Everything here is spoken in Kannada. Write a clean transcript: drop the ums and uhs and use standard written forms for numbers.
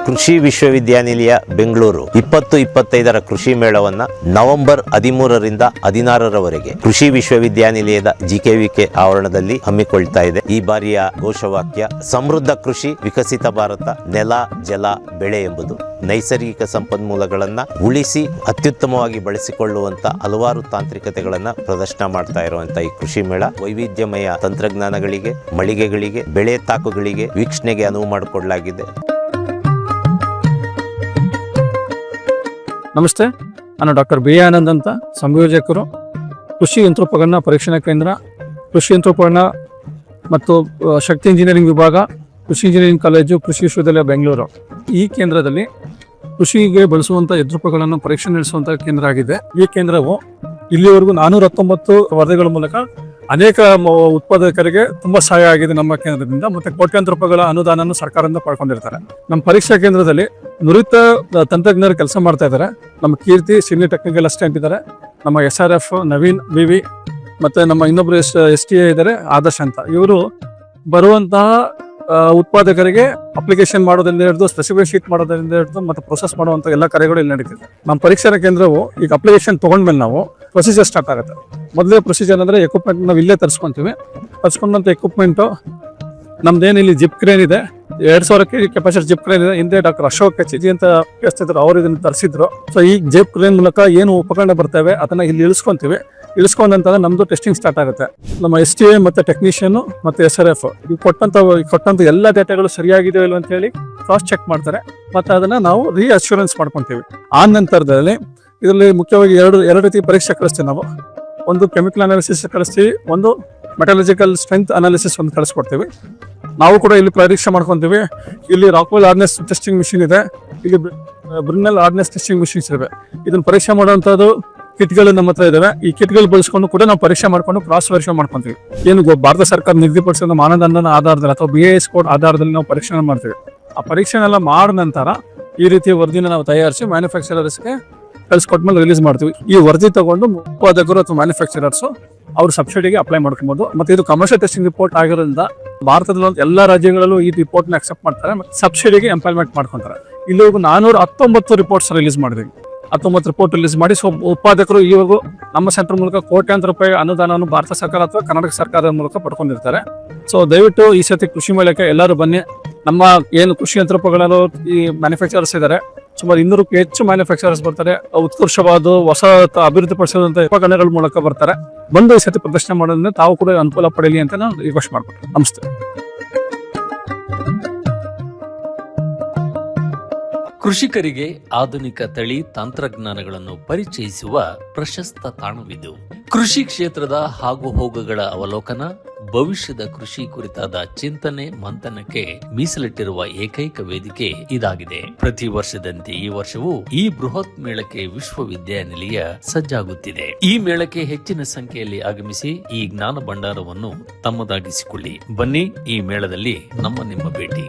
ಕೃಷಿ ವಿಶ್ವವಿದ್ಯಾನಿಲಯ ಬೆಂಗಳೂರು 2025 ಕೃಷಿ ಮೇಳವನ್ನ ನವೆಂಬರ್ 13ರಿಂದ 16ರವರೆಗೆ ಕೃಷಿ ವಿಶ್ವವಿದ್ಯಾನಿಲಯದ ಜಿಕೆವಿಕೆ ಆವರಣದಲ್ಲಿ ಹಮ್ಮಿಕೊಳ್ತಾ ಇದೆ. ಈ ಬಾರಿಯ ಘೋಷವಾಕ್ಯ ಸಮೃದ್ಧ ಕೃಷಿ ವಿಕಸಿತ ಭಾರತ, ನೆಲ ಜಲ ಬೆಳೆ ಎಂಬುದು. ನೈಸರ್ಗಿಕ ಸಂಪನ್ಮೂಲಗಳನ್ನ ಉಳಿಸಿ ಅತ್ಯುತ್ತಮವಾಗಿ ಬಳಸಿಕೊಳ್ಳುವಂತ ಹಲವಾರು ತಾಂತ್ರಿಕತೆಗಳನ್ನ ಪ್ರದರ್ಶನ ಮಾಡ್ತಾ ಇರುವಂತ ಈ ಕೃಷಿ ಮೇಳ ವೈವಿಧ್ಯಮಯ ತಂತ್ರಜ್ಞಾನಗಳಿಗೆ, ಮಳಿಗೆಗಳಿಗೆ, ಬೆಳೆ ತಾಕುಗಳಿಗೆ ವೀಕ್ಷಣೆಗೆ ಅನುವು ಮಾಡಿಕೊಡಲಾಗಿದೆ. ನಮಸ್ತೆ, ನಾನು ಡಾಕ್ಟರ್ ಬಿ ಆನಂದ್ ಅಂತ, ಸಂಯೋಜಕರು, ಕೃಷಿ ಯಂತ್ರೋಪಕರಣ ಪರೀಕ್ಷಣಾ ಕೇಂದ್ರ, ಕೃಷಿ ಯಂತ್ರೋಪಕರಣ ಮತ್ತು ಶಕ್ತಿ ಇಂಜಿನಿಯರಿಂಗ್ ವಿಭಾಗ, ಕೃಷಿ ಇಂಜಿನಿಯರಿಂಗ್ ಕಾಲೇಜು, ಕೃಷಿ ವಿಶ್ವವಿದ್ಯಾಲಯ ಬೆಂಗಳೂರು. ಈ ಕೇಂದ್ರದಲ್ಲಿ ಕೃಷಿಗೆ ಬಳಸುವಂಥ ಯಂತ್ರೋಪಕರಣಗಳನ್ನು ಪರೀಕ್ಷೆ ನಡೆಸುವಂಥ ಕೇಂದ್ರ ಆಗಿದೆ. ಈ ಕೇಂದ್ರವು ಇಲ್ಲಿವರೆಗೂ 419 ವರದಿಗಳ ಮೂಲಕ ಅನೇಕ ಉತ್ಪಾದಕರಿಗೆ ತುಂಬಾ ಸಹಾಯ ಆಗಿದೆ ನಮ್ಮ ಕೇಂದ್ರದಿಂದ. ಮತ್ತೆ ಕೋಟ್ಯಾಂತರ ರೂಪಾಯಿಗಳ ಅನುದಾನವನ್ನು ಸರ್ಕಾರದಿಂದ ಪಡ್ಕೊಂಡಿರ್ತಾರೆ. ನಮ್ಮ ಪರೀಕ್ಷಾ ಕೇಂದ್ರದಲ್ಲಿ ನುರಿತ ತಂತ್ರಜ್ಞರು ಕೆಲಸ ಮಾಡ್ತಾ ಇದ್ದಾರೆ. ನಮ್ಮ ಕೀರ್ತಿ ಸೀನಿಯರ್ ಟೆಕ್ನಿಕಲ್ ಅಸಿಸ್ಟೆಂಟ್ ಇದ್ದಾರೆ, ನಮ್ಮ SRF ನವೀನ್ ವಿವಿ, ಮತ್ತೆ ನಮ್ಮ ಇನ್ನೊಬ್ರು STA ಇದ್ದಾರೆ ಆದರ್ಶ್ ಅಂತ. ಇವರು ಬರುವಂತಹ ಉತ್ಪಾದಕರಿಗೆ ಅಪ್ಲಿಕೇಶನ್ ಮಾಡೋದ್ರಿಂದ ಹಿಡಿದು ಸ್ಪೆಸಿಫಿಕ್ ಶೀಟ್ ಮಾಡೋದ್ರಿಂದ ಹಿಡಿದು ಮತ್ತೆ ಪ್ರೊಸೆಸ್ ಮಾಡುವಂಥ ಎಲ್ಲ ಕಾರ್ಯಗಳು ಇಲ್ಲಿ ನಡೀತಿದೆ. ನಮ್ಮ ಪರೀಕ್ಷಾ ಕೇಂದ್ರವು ಈಗ ಅಪ್ಲಿಕೇಶನ್ ತೊಗೊಂಡ್ಮೇಲೆ ನಾವು ಪ್ರೊಸೀಜರ್ ಸ್ಟಾರ್ಟ್ ಆಗುತ್ತೆ. ಮೊದಲೇ ಪ್ರೊಸೀಜರ್ ಅಂದರೆ ಎಕ್ವಿಪ್ಮೆಂಟ್ ನಾವು ಇಲ್ಲೇ ತರಿಸ್ಕೊಂತೀವಿ. ತರಿಸ್ಕೊಂಡಂಥ ಎಕ್ವಿಪ್ಮೆಂಟು ನಮ್ದೇನು ಇಲ್ಲಿ ಜಿಪ್ ಕ್ರೇನ್ ಇದೆ, 2000 kg ಕೆಪಾಸಿಟಿ ಜಿಪ್ ಕ್ರೇನ್ ಇದೆ. ಹಿಂದೆ ಡಾಕ್ಟರ್ ಅಶೋಕ್ HG ಅಂತ ಇದ್ರು, ಅವರು ಇದನ್ನು ತರಿಸಿದ್ರು. ಸೊ ಈ ಜಿಪ್ ಕ್ರೇನ್ ಮೂಲಕ ಏನು ಉಪಕರಣ ಬರ್ತವೆ ಅದನ್ನ ಇಲ್ಲಿ ಇಳಿಸ್ಕೊಂತೀವಿ. ಇಳಿಸ್ಕೊಂಡಂತ ನಮ್ದು ಟೆಸ್ಟಿಂಗ್ ಸ್ಟಾರ್ಟ್ ಆಗುತ್ತೆ. ನಮ್ಮ STA ಮತ್ತೆ ಟೆಕ್ನಿಷಿಯನ್ ಮತ್ತೆ SRF ಕೊಟ್ಟಂತ ಎಲ್ಲ ಡೇಟಾಗಳು ಸರಿಯಾಗಿದೆಯೋ ಇಲ್ವ ಅಂತ ಹೇಳಿ ಕ್ರಾಸ್ ಚೆಕ್ ಮಾಡ್ತಾರೆ. ಮತ್ತೆ ಅದನ್ನ ನಾವು ಅಶ್ಯೂರೆನ್ಸ್ ಮಾಡ್ಕೊಂತೀವಿ. ಆ ನಂತರದಲ್ಲಿ ಇದರಲ್ಲಿ ಮುಖ್ಯವಾಗಿ ಎರಡು ರೀತಿ ಪರೀಕ್ಷೆ ಕಳಿಸ್ತೀವಿ ನಾವು. ಒಂದು ಕೆಮಿಕಲ್ ಅನಾಲಿಸಿಸ್ ಕಳಿಸ್ತೀವಿ, ಒಂದು ಮೆಟಾಲಜಿಕಲ್ ಸ್ಟ್ರೆಂತ್ ಅನಾಲಿಸಿಸ್ ಒಂದು ಕಳಿಸ್ಕೊಡ್ತೀವಿ. ನಾವು ಕೂಡ ಇಲ್ಲಿ ಪರೀಕ್ಷೆ ಮಾಡ್ಕೊತೀವಿ. ಇಲ್ಲಿ ರಾಕ್ವೆಲ್ ಹಾರ್ಡ್ನೆಸ್ ಟೆಸ್ಟಿಂಗ್ ಮಿಷಿನ್ ಇದೆ, ಇಲ್ಲಿ ಬ್ರಿನ್ನಲ್ ಹಾರ್ಡ್ನೆಸ್ ಟೆಸ್ಟಿಂಗ್ ಮಿಷಿನ್ಸ್ ಇವೆ. ಇದನ್ನ ಪರೀಕ್ಷೆ ಮಾಡುವಂಥದ್ದು ಕಿಟ್ಗಳು ನಮ್ಮ ಹತ್ರ ಇದಾವೆ. ಈ ಕಿಟ್ಗಳು ಬಳಸ್ಕೊಂಡು ಕೂಡ ನಾವು ಪರೀಕ್ಷೆ ಮಾಡ್ಕೊಂಡು ಕ್ರಾಸ್ ವೆರಿಫೈ ಮಾಡ್ಕೊಂತೀವಿ. ಏನು ಭಾರತ ಸರ್ಕಾರ ನಿಗದಿಪಡಿಸಿದ ಮಾನದಂಡನ ಆಧಾರದಲ್ಲಿ ಅಥವಾ BIS ಕೋಡ್ ಆಧಾರದಲ್ಲಿ ನಾವು ಪರೀಕ್ಷೆ ಮಾಡ್ತೀವಿ. ಆ ಪರೀಕ್ಷೆನೆಲ್ಲ ಮಾಡಿದ ನಂತರ ಈ ರೀತಿಯ ವರದಿನ ನಾವು ತಯಾರಿಸಿ ಮ್ಯಾನುಫ್ಯಾಕ್ಚರರ್ಸ್ಗೆ ಕಳ್ಸಿಕೊಟ್ಮೇಲೆ ರಿಲೀಸ್ ಮಾಡ್ತೀವಿ. ಈ ವರದಿ ತಗೊಂಡು ಉತ್ಪಾದಕರು ಅಥವಾ ಮ್ಯಾನುಫ್ಯಾಕ್ಚರರ್ಸ್ ಅವ್ರ ಸಬ್ಸಿಡಿಗೆ ಅಪ್ಲೈ ಮಾಡ್ಕೊಬಹುದು. ಮತ್ತೆ ಇದು ಕಮರ್ಷಿಯಲ್ ಟೆಸ್ಟಿಂಗ್ ರಿಪೋರ್ಟ್ ಆಗಿರೋದ್ರಿಂದ ಭಾರತದ ಎಲ್ಲ ರಾಜ್ಯಗಳಲ್ಲೂ ಈ ರಿಪೋರ್ಟ್ನ ಅಕ್ಸೆಪ್ಟ್ ಮಾಡ್ತಾರೆ, ಮತ್ತೆ ಸಬ್ಸಿಡಿಗೆ ಎಂಪ್ಲಾಯ್ಮೆಂಟ್ ಮಾಡ್ಕೊಂತಾರೆ. ಇಲ್ಲಿವರೆಗೂ 419 ರಿಪೋರ್ಟ್ಸ್ ರಿಲೀಸ್ ಮಾಡಿದ್ವಿ. 19 ರಿಪೋರ್ಟ್ ರಿಲೀಸ್ ಮಾಡಿ ಉತ್ಪಾದಕರು ಇವಾಗ ನಮ್ಮ ಸೆಂಟರ್ ಮೂಲಕ ಕೋಟ್ಯಾಂತರ ರೂಪಾಯಿ ಅನುದಾನವನ್ನು ಭಾರತ ಸರ್ಕಾರ ಅಥವಾ ಕರ್ನಾಟಕ ಸರ್ಕಾರದ ಮೂಲಕ ಪಡ್ಕೊಂಡಿರ್ತಾರೆ. ಸೊ ದಯವಿಟ್ಟು ಈ ಸತಿ ಕೃಷಿ ಮೇಳಕ್ಕೆ ಎಲ್ಲರೂ ಬನ್ನಿ. ನಮ್ಮ ಏನು ಕೃಷಿ ಯಂತ್ರೋಪಕರಣಗಳು ಈ ಮ್ಯಾನುಫ್ಯಾಕ್ಚರರ್ಸ್ ಇದ್ದಾರೆ, ಸುಮಾರು 200ಕ್ಕೂ ಹೆಚ್ಚು ಮ್ಯಾನುಫ್ಯಾಕ್ಚರರ್ಸ್ ಬರ್ತಾರೆ. ಉತ್ಕೃಷ್ಟವಾದ ಹೊಸ ಅಭಿವೃದ್ಧಿಪಡಿಸಿದಂಥ ಉಪಕರಣಗಳ ಮೂಲಕ ಬರ್ತಾರೆ. ಬಂದು ಈ ಸತಿ ಪ್ರದರ್ಶನ ಮಾಡೋದ್ರಿಂದ ತಾವು ಕೂಡ ಅನುಕೂಲ ಪಡೀಲಿ ಅಂತ ನಾನು ರಿಕ್ವೆಸ್ಟ್ ಮಾಡ್ತೀನಿ. ನಮಸ್ತೆ. ಕೃಷಿಕರಿಗೆ ಆಧುನಿಕ ತಳಿ ತಂತ್ರಜ್ಞಾನಗಳನ್ನು ಪರಿಚಯಿಸುವ ಪ್ರಶಸ್ತ ತಾಣವಿದು. ಕೃಷಿ ಕ್ಷೇತ್ರದ ಹೋಗುಗಳ ಅವಲೋಕನ, ಭವಿಷ್ಯದ ಕೃಷಿ ಕುರಿತಾದ ಚಿಂತನೆ ಮಂಥನಕ್ಕೆ ಮೀಸಲಿಟ್ಟಿರುವ ಏಕೈಕ ವೇದಿಕೆ ಇದಾಗಿದೆ. ಪ್ರತಿ ವರ್ಷದಂತೆ ಈ ವರ್ಷವೂ ಈ ಬೃಹತ್ ಮೇಳಕ್ಕೆ ವಿಶ್ವವಿದ್ಯಾನಿಲಯ ಸಜ್ಜಾಗುತ್ತಿದೆ. ಈ ಮೇಳಕ್ಕೆ ಹೆಚ್ಚಿನ ಸಂಖ್ಯೆಯಲ್ಲಿ ಆಗಮಿಸಿ ಈ ಜ್ಞಾನ ಭಂಡಾರವನ್ನು ತಮ್ಮದಾಗಿಸಿಕೊಳ್ಳಿ. ಬನ್ನಿ, ಈ ಮೇಳದಲ್ಲಿ ನಿಮ್ಮ ಭೇಟಿ.